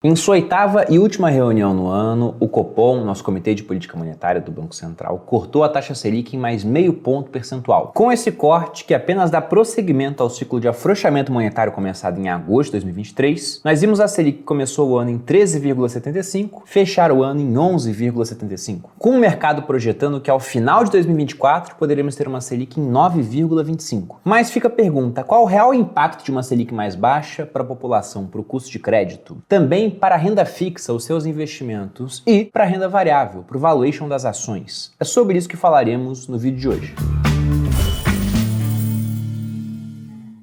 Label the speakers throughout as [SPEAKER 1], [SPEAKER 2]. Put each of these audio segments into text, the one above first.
[SPEAKER 1] Em sua oitava e última reunião no ano, o Copom, nosso Comitê de Política Monetária do Banco Central, cortou a taxa Selic em mais meio ponto percentual. Com esse corte, que apenas dá prosseguimento ao ciclo de afrouxamento monetário começado em agosto de 2023, nós vimos a Selic que começou o ano em 13,75, fechar o ano em 11,75, com o mercado projetando que ao final de 2024 poderemos ter uma Selic em 9,25. Mas fica a pergunta, qual o real impacto de uma Selic mais baixa para a população, para o custo de crédito? Também para a renda fixa, os seus investimentos, e para a renda variável, para o valuation das ações. É sobre isso que falaremos no vídeo de hoje.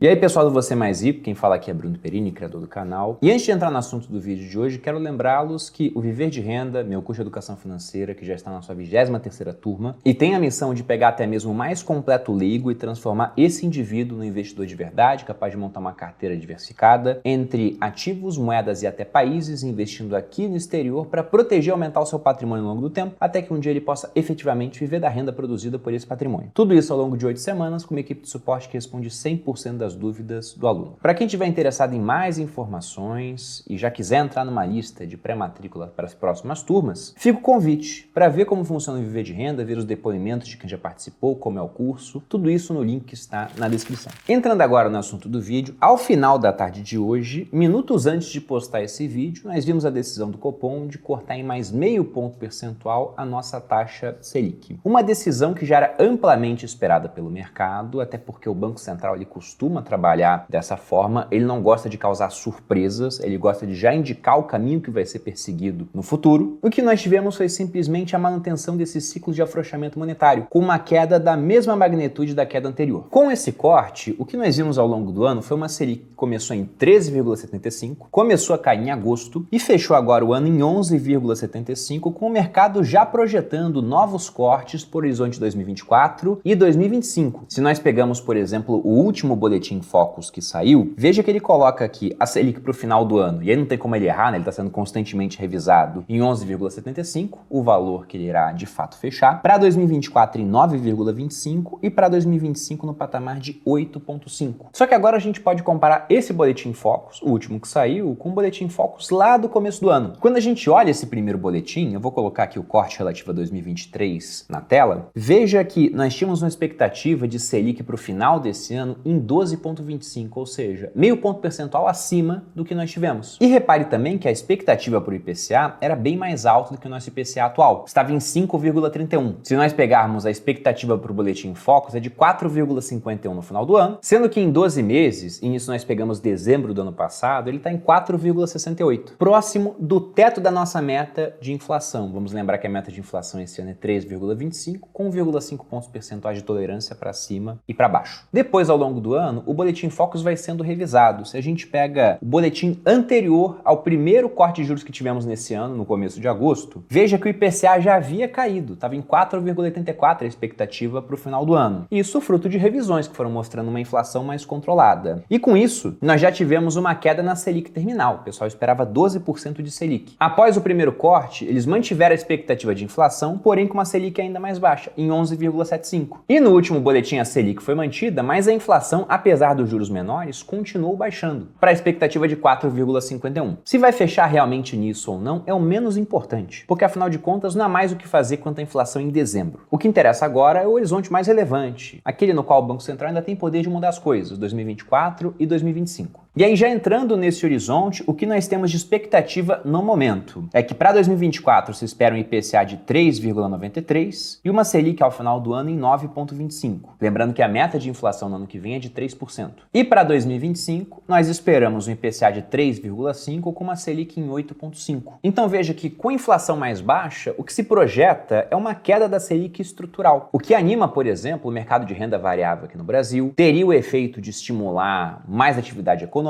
[SPEAKER 1] E aí pessoal do Você Mais Rico, quem fala aqui é Bruno Perini, criador do canal. E antes de entrar no assunto do vídeo de hoje, quero lembrá-los que o Viver de Renda, meu curso de Educação Financeira, que já está na sua 23ª turma, e tem a missão de pegar até mesmo o mais completo leigo e transformar esse indivíduo no investidor de verdade, capaz de montar uma carteira diversificada entre ativos, moedas e até países, investindo aqui no exterior para proteger e aumentar o seu patrimônio ao longo do tempo, até que um dia ele possa efetivamente viver da renda produzida por esse patrimônio. Tudo isso ao longo de 8 semanas, com uma equipe de suporte que responde 100% das dúvidas do aluno. Para quem estiver interessado em mais informações e já quiser entrar numa lista de pré-matrícula para as próximas turmas, fica o convite para ver como funciona o Viver de Renda, ver os depoimentos de quem já participou, como é o curso, tudo isso no link que está na descrição. Entrando agora no assunto do vídeo, ao final da tarde de hoje, minutos antes de postar esse vídeo, nós vimos a decisão do Copom de cortar em mais meio ponto percentual a nossa taxa Selic. Uma decisão que já era amplamente esperada pelo mercado, até porque o Banco Central ele costuma trabalhar dessa forma, ele não gosta de causar surpresas, ele gosta de já indicar o caminho que vai ser perseguido no futuro. O que nós tivemos foi simplesmente a manutenção desse ciclo de afrouxamento monetário, com uma queda da mesma magnitude da queda anterior. Com esse corte, o que nós vimos ao longo do ano foi uma Selic que começou em 13,75, começou a cair em agosto e fechou agora o ano em 11,75, com o mercado já projetando novos cortes por horizonte 2024 e 2025. Se nós pegamos, por exemplo, o último boletim Focus que saiu, veja que ele coloca aqui a Selic para o final do ano, e aí não tem como ele errar, né? Ele está sendo constantemente revisado em 11,75, o valor que ele irá de fato fechar, para 2024 em 9,25 e para 2025 no patamar de 8,5. Só que agora a gente pode comparar esse boletim Focus, o último que saiu, com o boletim Focus lá do começo do ano. Quando a gente olha esse primeiro boletim, eu vou colocar aqui o corte relativo a 2023 na tela, veja que nós tínhamos uma expectativa de Selic para o final desse ano em 12,25, ou seja, meio ponto percentual acima do que nós tivemos. E repare também que a expectativa para o IPCA era bem mais alta do que o nosso IPCA atual, estava em 5,31. Se nós pegarmos a expectativa para o boletim Focus é de 4,51 no final do ano, sendo que em 12 meses, e nisso nós pegamos dezembro do ano passado, ele está em 4,68, próximo do teto da nossa meta de inflação. Vamos lembrar que a meta de inflação esse ano é 3,25, com 1,5 pontos percentuais de tolerância para cima e para baixo. Depois, ao longo do ano, o boletim Focus vai sendo revisado. Se a gente pega o boletim anterior ao primeiro corte de juros que tivemos nesse ano, no começo de agosto, veja que o IPCA já havia caído, estava em 4,84 a expectativa para o final do ano. Isso fruto de revisões que foram mostrando uma inflação mais controlada. E com isso, nós já tivemos uma queda na Selic terminal. O pessoal esperava 12% de Selic. Após o primeiro corte, eles mantiveram a expectativa de inflação, porém com uma Selic ainda mais baixa, em 11,75. E no último boletim a Selic foi mantida, mas a inflação, apesar dos juros menores, continuou baixando, para a expectativa de 4,51. Se vai fechar realmente nisso ou não é o menos importante, porque afinal de contas não há mais o que fazer quanto à inflação em dezembro. O que interessa agora é o horizonte mais relevante, aquele no qual o Banco Central ainda tem poder de mudar as coisas, 2024 e 2025. E aí, já entrando nesse horizonte, o que nós temos de expectativa no momento é que para 2024 se espera um IPCA de 3,93 e uma Selic ao final do ano em 9,25. Lembrando que a meta de inflação no ano que vem é de 3%. E para 2025, nós esperamos um IPCA de 3,5 com uma Selic em 8,5. Então veja que com inflação mais baixa, o que se projeta é uma queda da Selic estrutural. O que anima, por exemplo, o mercado de renda variável aqui no Brasil, teria o efeito de estimular mais atividade econômica,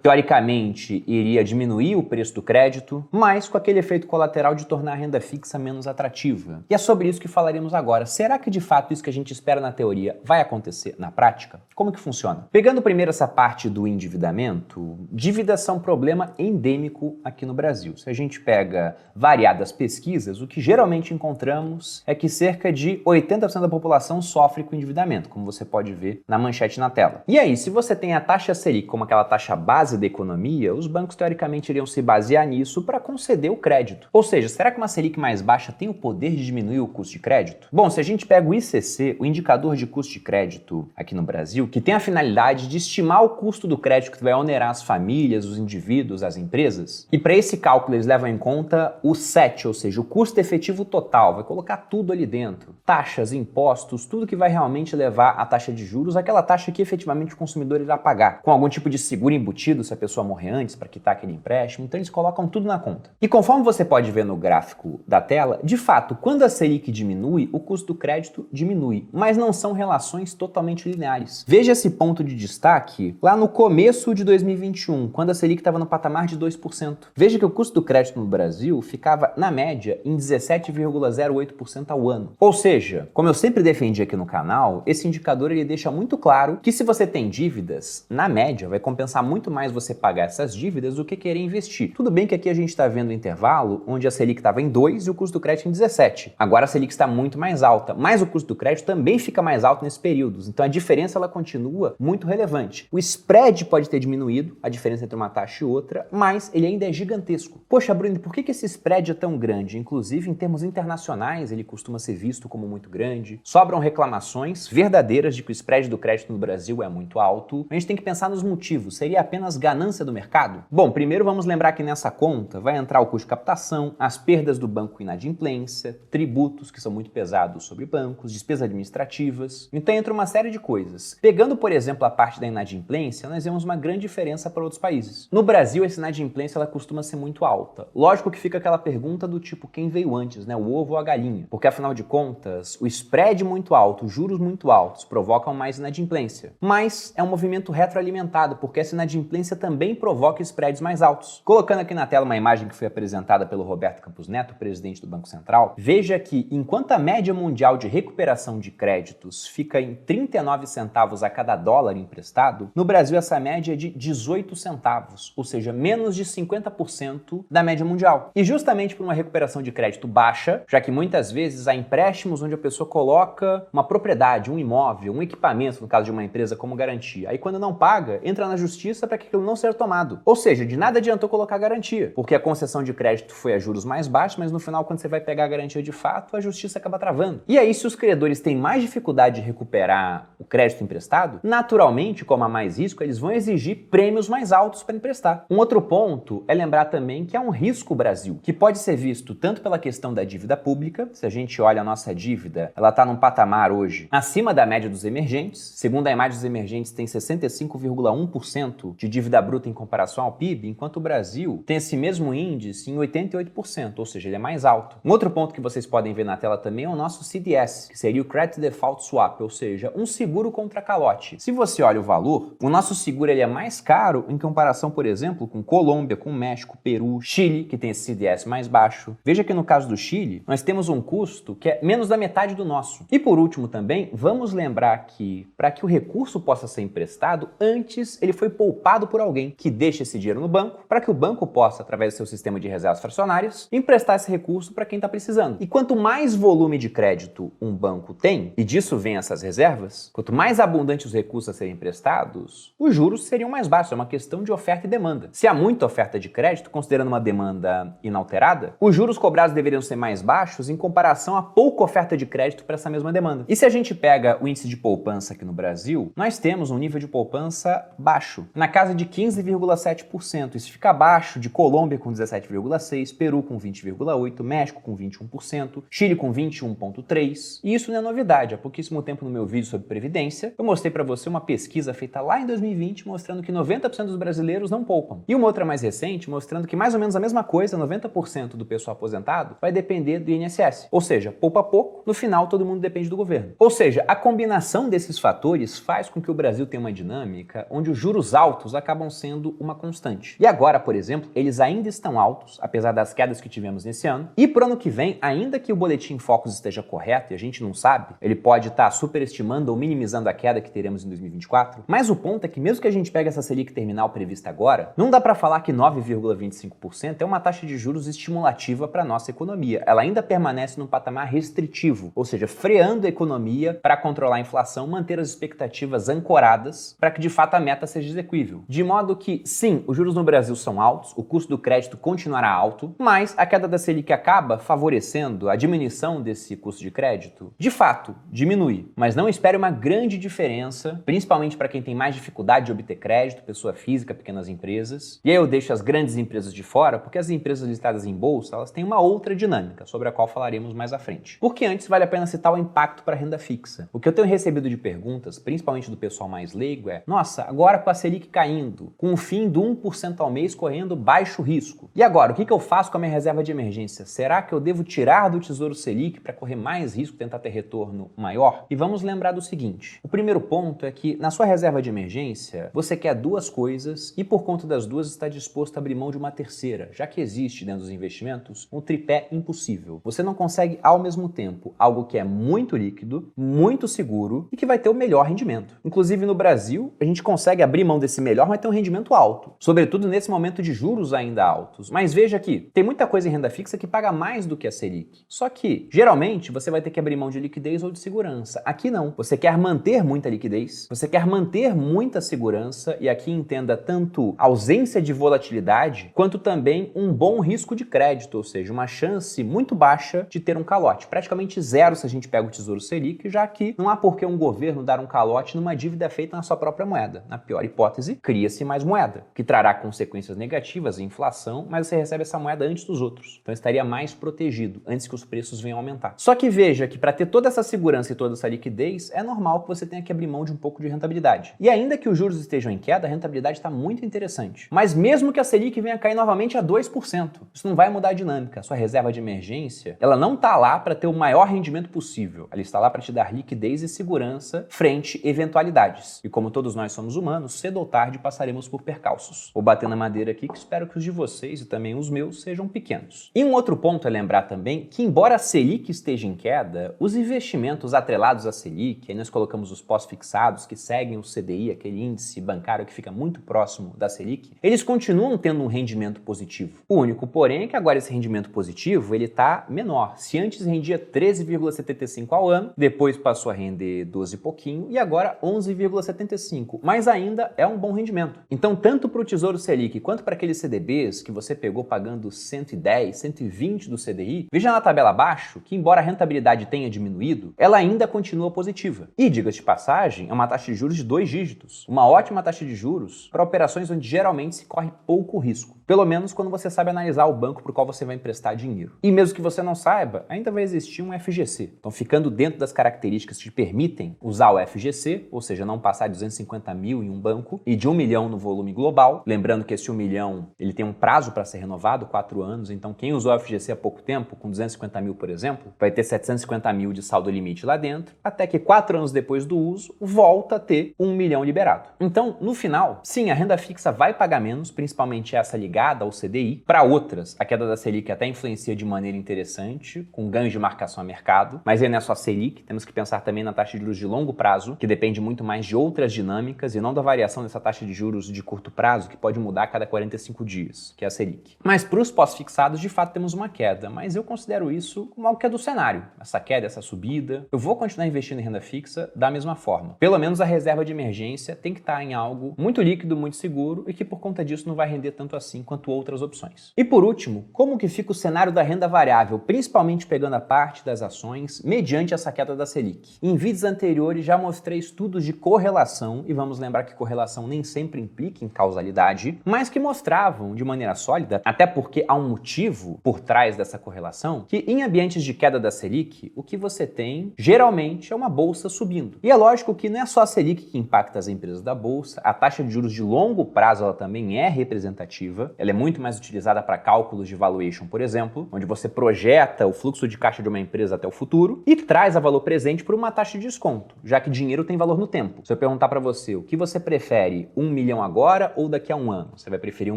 [SPEAKER 1] teoricamente iria diminuir o preço do crédito, mas com aquele efeito colateral de tornar a renda fixa menos atrativa. E é sobre isso que falaremos agora. Será que de fato isso que a gente espera na teoria vai acontecer na prática? Como que funciona? Pegando primeiro essa parte do endividamento, dívidas são um problema endêmico aqui no Brasil. Se a gente pega variadas pesquisas, o que geralmente encontramos é que cerca de 80% da população sofre com endividamento, como você pode ver na manchete na tela. E aí, se você tem a taxa Selic como aquela taxa taxa base da economia, os bancos teoricamente iriam se basear nisso para conceder o crédito. Ou seja, será que uma Selic mais baixa tem o poder de diminuir o custo de crédito? Bom, se a gente pega o ICC, o indicador de custo de crédito aqui no Brasil, que tem a finalidade de estimar o custo do crédito que vai onerar as famílias, os indivíduos, as empresas, e para esse cálculo eles levam em conta o CET, ou seja, o custo efetivo total, vai colocar tudo ali dentro. Taxas, impostos, tudo que vai realmente levar a taxa de juros, aquela taxa que efetivamente o consumidor irá pagar, com algum tipo de seguro embutido se a pessoa morrer antes para quitar aquele empréstimo, então eles colocam tudo na conta. E conforme você pode ver no gráfico da tela, de fato, quando a Selic diminui, o custo do crédito diminui, mas não são relações totalmente lineares. Veja esse ponto de destaque lá no começo de 2021, quando a Selic estava no patamar de 2%. Veja que o custo do crédito no Brasil ficava, na média, em 17,08% ao ano. Ou seja, como eu sempre defendi aqui no canal, esse indicador ele deixa muito claro que se você tem dívidas, na média, vai compensar muito mais você pagar essas dívidas do que querer investir. Tudo bem que aqui a gente está vendo o intervalo onde a Selic estava em 2 e o custo do crédito em 17. Agora a Selic está muito mais alta, mas o custo do crédito também fica mais alto nesses períodos. Então a diferença ela continua muito relevante. O spread pode ter diminuído, a diferença entre uma taxa e outra, mas ele ainda é gigantesco. Poxa, Bruno, por que esse spread é tão grande? Inclusive, em termos internacionais, ele costuma ser visto como muito grande. Sobram reclamações verdadeiras de que o spread do crédito no Brasil é muito alto. A gente tem que pensar nos motivos. Seria apenas ganância do mercado? Bom, primeiro vamos lembrar que nessa conta vai entrar o custo de captação, as perdas do banco com inadimplência, tributos que são muito pesados sobre bancos, despesas administrativas. Então entra uma série de coisas. Pegando, por exemplo, a parte da inadimplência, nós vemos uma grande diferença para outros países. No Brasil, essa inadimplência ela costuma ser muito alta. Lógico que fica aquela pergunta do tipo, quem veio antes, né? O ovo ou a galinha? Porque afinal de contas, o spread muito alto, os juros muito altos provocam mais inadimplência. Mas é um movimento retroalimentado, porque essa inadimplência também provoca spreads mais altos. Colocando aqui na tela uma imagem que foi apresentada pelo Roberto Campos Neto, presidente do Banco Central, veja que enquanto a média mundial de recuperação de créditos fica em 39 centavos a cada dólar emprestado, no Brasil essa média é de 18 centavos, ou seja, menos de 50% da média mundial. E justamente por uma recuperação de crédito baixa, já que muitas vezes há empréstimos onde a pessoa coloca uma propriedade, um imóvel, um equipamento, no caso de uma empresa, como garantia. Aí quando não paga, entra na justiça para que aquilo não seja tomado. Ou seja, de nada adiantou colocar garantia, porque a concessão de crédito foi a juros mais baixos, mas no final, quando você vai pegar a garantia de fato, a justiça acaba travando. E aí, se os credores têm mais dificuldade de recuperar o crédito emprestado, naturalmente, como há mais risco, eles vão exigir prêmios mais altos para emprestar. Um outro ponto é lembrar também que há um risco Brasil, que pode ser visto tanto pela questão da dívida pública, se a gente olha a nossa dívida, ela está num patamar hoje acima da média dos emergentes. Segundo a imagem dos emergentes, tem 65,1% de dívida bruta em comparação ao PIB, enquanto o Brasil tem esse mesmo índice em 88%, ou seja, ele é mais alto. Um outro ponto que vocês podem ver na tela também é o nosso CDS, que seria o Credit Default Swap, ou seja, um seguro contra calote. Se você olha o valor, o nosso seguro ele é mais caro em comparação, por exemplo, com Colômbia, com México, Peru, Chile, que tem esse CDS mais baixo. Veja que no caso do Chile, nós temos um custo que é menos da metade do nosso. E por último também, vamos lembrar que para que o recurso possa ser emprestado, antes ele foi poupado por alguém que deixa esse dinheiro no banco, para que o banco possa, através do seu sistema de reservas fracionárias, emprestar esse recurso para quem está precisando. E quanto mais volume de crédito um banco tem, e disso vem essas reservas, quanto mais abundante os recursos a serem emprestados, os juros seriam mais baixos. É uma questão de oferta e demanda. Se há muita oferta de crédito, considerando uma demanda inalterada, os juros cobrados deveriam ser mais baixos em comparação a pouca oferta de crédito para essa mesma demanda. E se a gente pega o índice de poupança aqui no Brasil, nós temos um nível de poupança baixo, na casa de 15,7%. Isso fica abaixo de Colômbia com 17,6%, Peru com 20,8%, México com 21%, Chile com 21,3%. E isso não é novidade. Há pouquíssimo tempo no meu vídeo sobre Previdência, eu mostrei para você uma pesquisa feita lá em 2020 mostrando que 90% dos brasileiros não poupam. E uma outra mais recente mostrando que mais ou menos a mesma coisa, 90% do pessoal aposentado vai depender do INSS. Ou seja, poupa pouco, no final todo mundo depende do governo. Ou seja, a combinação desses fatores faz com que o Brasil tenha uma dinâmica onde os juros altos acabam sendo uma constante. E agora, por exemplo, eles ainda estão altos, apesar das quedas que tivemos nesse ano. E pro ano que vem, ainda que o boletim Focus esteja correto, e a gente não sabe, ele pode estar superestimando ou minimizando a queda que teremos em 2024, mas o ponto é que mesmo que a gente pegue essa Selic terminal prevista agora, não dá para falar que 9,25% é uma taxa de juros estimulativa para a nossa economia. Ela ainda permanece num patamar restritivo, ou seja, freando a economia para controlar a inflação, manter as expectativas ancoradas para que de fato a meta seja executada. execuível. De modo que, sim, os juros no Brasil são altos, o custo do crédito continuará alto, mas a queda da Selic acaba favorecendo a diminuição desse custo de crédito? De fato, diminui, mas não espere uma grande diferença, principalmente para quem tem mais dificuldade de obter crédito, pessoa física, pequenas empresas. E aí eu deixo as grandes empresas de fora, porque as empresas listadas em bolsa, elas têm uma outra dinâmica, sobre a qual falaremos mais à frente. Porque antes vale a pena citar o impacto para a renda fixa. O que eu tenho recebido de perguntas, principalmente do pessoal mais leigo, é: nossa, agora com a Selic caindo, com o fim do 1% ao mês correndo baixo risco. E agora, o que eu faço com a minha reserva de emergência? Será que eu devo tirar do Tesouro Selic para correr mais risco, tentar ter retorno maior? E vamos lembrar do seguinte: o primeiro ponto é que na sua reserva de emergência, você quer duas coisas e por conta das duas está disposto a abrir mão de uma terceira, já que existe dentro dos investimentos um tripé impossível. Você não consegue ao mesmo tempo algo que é muito líquido, muito seguro e que vai ter o melhor rendimento. Inclusive no Brasil, a gente consegue abrir mão desse melhor, mas ter um rendimento alto, sobretudo nesse momento de juros ainda altos. Mas veja aqui, tem muita coisa em renda fixa que paga mais do que a Selic. Só que, geralmente, você vai ter que abrir mão de liquidez ou de segurança. Aqui não. Você quer manter muita liquidez, você quer manter muita segurança e aqui entenda tanto ausência de volatilidade quanto também um bom risco de crédito, ou seja, uma chance muito baixa de ter um calote. Praticamente zero se a gente pega o Tesouro Selic, já que não há por que um governo dar um calote numa dívida feita na sua própria moeda. Na pior hipótese, cria-se mais moeda, que trará consequências negativas e inflação, mas você recebe essa moeda antes dos outros. Então estaria mais protegido antes que os preços venham aumentar. Só que veja que para ter toda essa segurança e toda essa liquidez, é normal que você tenha que abrir mão de um pouco de rentabilidade. E ainda que os juros estejam em queda, a rentabilidade está muito interessante. Mas mesmo que a Selic venha cair novamente a 2%, isso não vai mudar a dinâmica. A sua reserva de emergência, ela não está lá para ter o maior rendimento possível. Ela está lá para te dar liquidez e segurança frente a eventualidades. E como todos nós somos humanos, cedo ou tarde passaremos por percalços. Vou bater na madeira aqui que espero que os de vocês e também os meus sejam pequenos. E um outro ponto é lembrar também que, embora a Selic esteja em queda, os investimentos atrelados à Selic, aí nós colocamos os pós-fixados que seguem o CDI, aquele índice bancário que fica muito próximo da Selic, eles continuam tendo um rendimento positivo. O único, porém, é que agora esse rendimento positivo ele está menor. Se antes rendia 13,75 ao ano, depois passou a render 12 e pouquinho e agora 11,75, mas ainda é um bom rendimento. Então, tanto para o Tesouro Selic quanto para aqueles CDBs que você pegou pagando 110, 120 do CDI, veja na tabela abaixo que, embora a rentabilidade tenha diminuído, ela ainda continua positiva. E, diga-se de passagem, é uma taxa de juros de 2 dígitos. Uma ótima taxa de juros para operações onde geralmente se corre pouco risco. Pelo menos quando você sabe analisar o banco para o qual você vai emprestar dinheiro. E mesmo que você não saiba, ainda vai existir um FGC. Então, ficando dentro das características que te permitem usar o FGC, ou seja, não passar de 250 mil em um banco e de 1 milhão no volume global. Lembrando que esse 1 milhão ele tem um prazo para ser renovado, 4 anos. Então, quem usou o FGC há pouco tempo, com 250 mil, por exemplo, vai ter 750 mil de saldo limite lá dentro, até que 4 anos depois do uso, volta a ter 1 milhão liberado. Então, no final, sim, a renda fixa vai pagar menos, principalmente essa ligada ao CDI. Para outras, a queda da Selic até influencia de maneira interessante, com ganhos de marcação a mercado, mas aí não é só a Selic, temos que pensar também na taxa de juros de longo prazo, que depende muito mais de outras dinâmicas e não da variação dessa taxa de juros de curto prazo, que pode mudar a cada 45 dias, que é a Selic. Mas para os pós-fixados, de fato, temos uma queda, mas eu considero isso como algo que é do cenário. Essa queda, essa subida, eu vou continuar investindo em renda fixa da mesma forma. Pelo menos a reserva de emergência tem que estar em algo muito líquido, muito seguro e que por conta disso não vai render tanto assim quanto outras opções. E por último, como que fica o cenário da renda variável, principalmente pegando a parte das ações, mediante essa queda da Selic? Em vídeos anteriores já mostrei estudos de correlação, e vamos lembrar que correlação nem sempre implica em causalidade, mas que mostravam de maneira sólida, até porque há um motivo por trás dessa correlação, que em ambientes de queda da Selic, o que você tem geralmente é uma bolsa subindo. E é lógico que não é só a Selic que impacta as empresas da bolsa, a taxa de juros de longo prazo ela também é representativa, ela é muito mais utilizada para cálculos de valuation, por exemplo, onde você projeta o fluxo de caixa de uma empresa até o futuro e traz a valor presente por uma taxa de desconto, já que dinheiro tem valor no tempo. Se eu perguntar para você o que você prefere, 1 milhão agora ou daqui a um ano, você vai preferir 1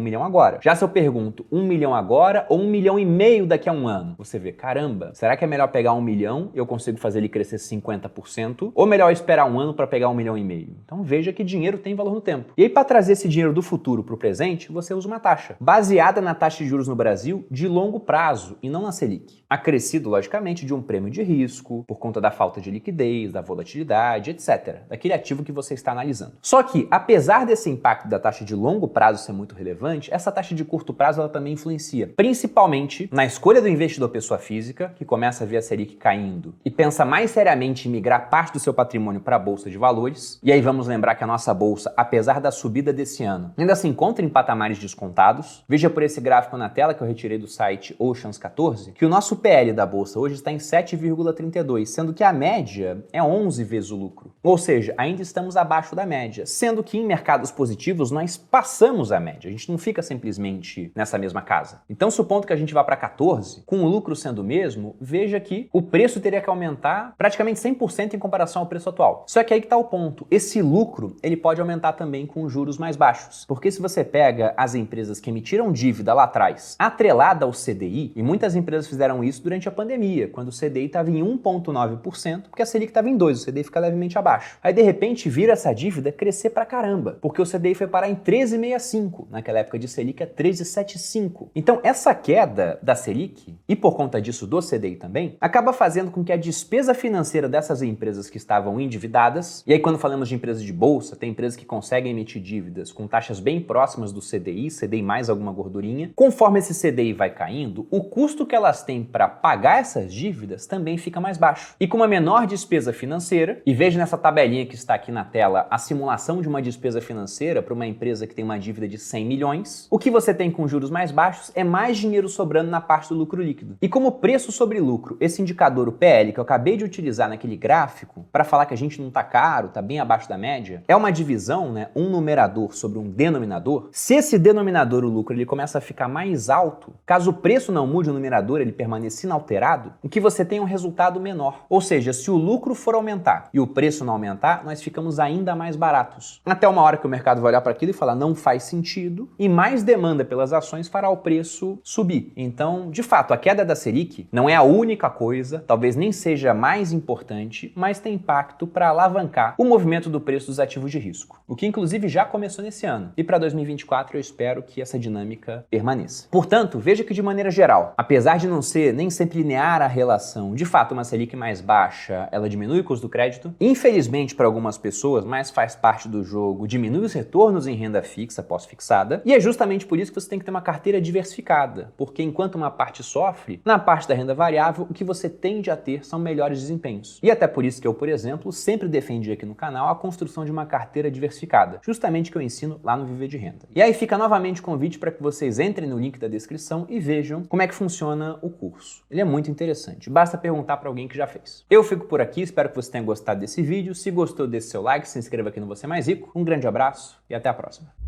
[SPEAKER 1] milhão agora. Já se eu pergunto 1 milhão agora ou 1,5 milhão daqui a um ano, você vê, caramba, será que é melhor pegar 1 milhão e eu consigo fazer ele crescer 50%? Ou melhor esperar um ano para pegar 1,5 milhão? Então veja que dinheiro tem valor no tempo. E aí para trazer esse dinheiro do futuro para o presente, você usa uma taxa. baixa, baseada na taxa de juros no Brasil de longo prazo e não na Selic. Acrescido, logicamente, de um prêmio de risco, por conta da falta de liquidez, da volatilidade, etc., daquele ativo que você está analisando. Só que, apesar desse impacto da taxa de longo prazo ser muito relevante, essa taxa de curto prazo ela também influencia, principalmente na escolha do investidor pessoa física, que começa a ver a Selic caindo e pensa mais seriamente em migrar parte do seu patrimônio para a Bolsa de Valores. E aí vamos lembrar que a nossa Bolsa, apesar da subida desse ano, ainda se encontra em patamares descontados. Veja por esse gráfico na tela que eu retirei do site Oceans 14, que o nosso PL da Bolsa hoje está em 7,32, sendo que a média é 11 vezes o lucro. Ou seja, ainda estamos abaixo da média, sendo que em mercados positivos nós passamos a média, a gente não fica simplesmente nessa mesma casa. Então, supondo que a gente vá para 14, com o lucro sendo o mesmo, veja que o preço teria que aumentar praticamente 100% em comparação ao preço atual. Só que aí que está o ponto, esse lucro ele pode aumentar também com juros mais baixos, porque se você pega as empresas que emitiram dívida lá atrás, atrelada ao CDI, e muitas empresas fizeram isso durante a pandemia, quando o CDI estava em 1,9%, porque a Selic estava em 2%, o CDI fica levemente abaixo. Aí, de repente, vira essa dívida crescer pra caramba, porque o CDI foi parar em 13,65%, naquela época de Selic é 13,75%. Então, essa queda da Selic, e por conta disso do CDI também, acaba fazendo com que a despesa financeira dessas empresas que estavam endividadas, e aí quando falamos de empresas de bolsa, tem empresas que conseguem emitir dívidas com taxas bem próximas do CDI mais alguma gordurinha, conforme esse CDI vai caindo, o custo que elas têm para pagar essas dívidas também fica mais baixo. E com uma menor despesa financeira, e veja nessa tabelinha que está aqui na tela a simulação de uma despesa financeira para uma empresa que tem uma dívida de 100 milhões, o que você tem com juros mais baixos é mais dinheiro sobrando na parte do lucro líquido. E como preço sobre lucro, esse indicador, o PL, que eu acabei de utilizar naquele gráfico para falar que a gente não está caro, está bem abaixo da média, é uma divisão, né, um numerador sobre um denominador. Se esse denominador, o lucro, ele começa a ficar mais alto, caso o preço não mude, o numerador ele permaneça inalterado, o que você tem é um resultado menor. Ou seja, se o lucro for aumentar e o preço não aumentar, nós ficamos ainda mais baratos. Até uma hora que o mercado vai olhar para aquilo e falar não faz sentido, e mais demanda pelas ações fará o preço subir. Então, de fato, a queda da Selic não é a única coisa, talvez nem seja a mais importante, mas tem impacto para alavancar o movimento do preço dos ativos de risco, o que inclusive já começou nesse ano. E para 2024 eu espero que essa dinâmica permaneça. Portanto, veja que de maneira geral, apesar de não ser nem sempre linear a relação, de fato uma Selic mais baixa, ela diminui o custo do crédito. Infelizmente para algumas pessoas, mas faz parte do jogo, diminui os retornos em renda fixa pós-fixada. E é justamente por isso que você tem que ter uma carteira diversificada, porque enquanto uma parte sofre, na parte da renda variável, o que você tende a ter são melhores desempenhos. E até por isso que eu, por exemplo, sempre defendi aqui no canal a construção de uma carteira diversificada, justamente que eu ensino lá no Viver de Renda. E aí fica novamente o convite para que vocês entrem no link da descrição e vejam como é que funciona o curso. Ele é muito interessante, basta perguntar para alguém que já fez. Eu fico por aqui, espero que você tenha gostado desse vídeo. Se gostou, desse seu like, se inscreva aqui no Você Mais Rico. Um grande abraço e até a próxima.